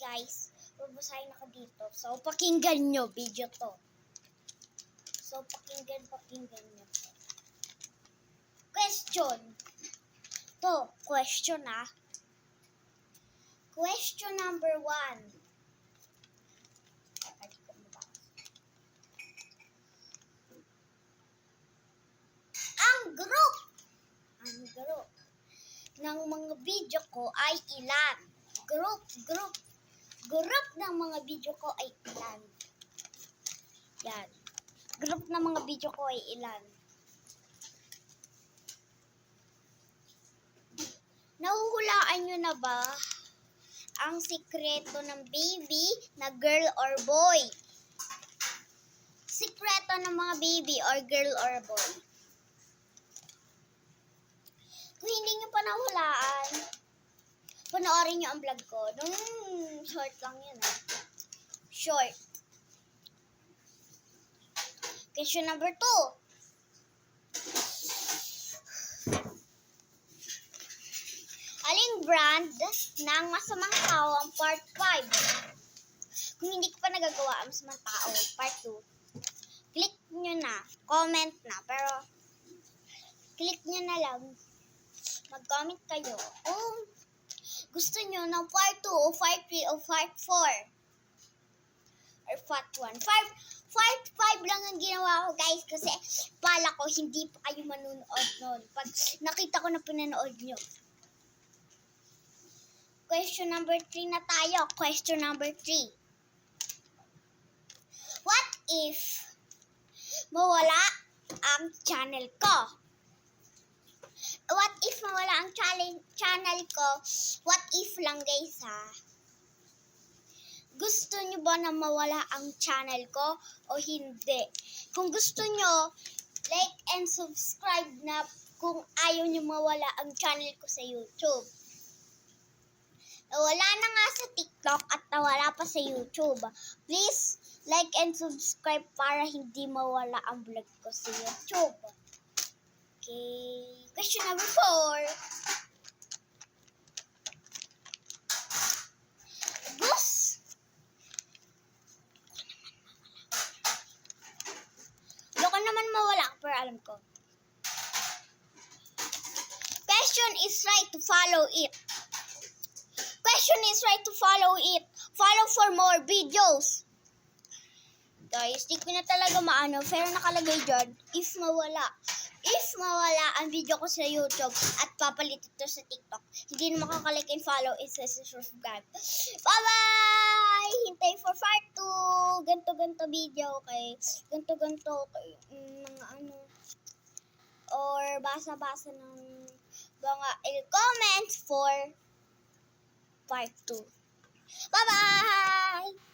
guys, babasahin ako dito. So, pakinggan nyo video to. So, pakinggan nyo. Question. To, question ah. Question number 1. Ang group ng mga video ko ay ilan? Group ng mga video ko ay ilan? Yan. Group ng mga video ko ay ilan? Nahuhulaan nyo na ba ang sikreto ng baby na girl or boy? Sikreto ng mga baby or girl or boy? Kung hindi nyo pa nahulaan, panoorin nyo ang vlog ko. Short lang yun Short. Question number 2. Aling brand ng masamang tao ang part 5? Kung hindi ko pa nagagawa ang masamang tao, part 2, click nyo na, comment na, pero click nyo na lang, mag-comment kayo kung gusto nyo ng part 2 o part 3 o part 4 or part 1. Part 5 lang ang ginawa ko guys kasi pala ko hindi pa kayo manunood nun pag nakita ko na pinanood nyo. Question number 3 na tayo. Question number 3. What if mawala ang channel ko? What if mawala ang channel ko? What if lang guys Gusto nyo ba na mawala ang channel ko o hindi? Kung gusto nyo, like and subscribe na kung ayaw nyo mawala ang channel ko sa YouTube. Nawala na nga sa TikTok at nawala pa sa YouTube. Please, like and subscribe para hindi mawala ang vlog ko sa YouTube. Okay. Question number 4. Loko naman mawala, pero alam ko. Question is right to follow it. Question is right to follow it. Follow for more videos. Guys, di ko na talaga maano, pero nakalagay dyan, if mawala ang video ko sa YouTube at papalit ito sa TikTok, hindi na makakalik and follow and subscribe. Bye-bye! Hintay for part 2. Ganto video, okay? Ganto, okay? Mga ano, or basa-basa ng mga comments for part 2. Bye-bye!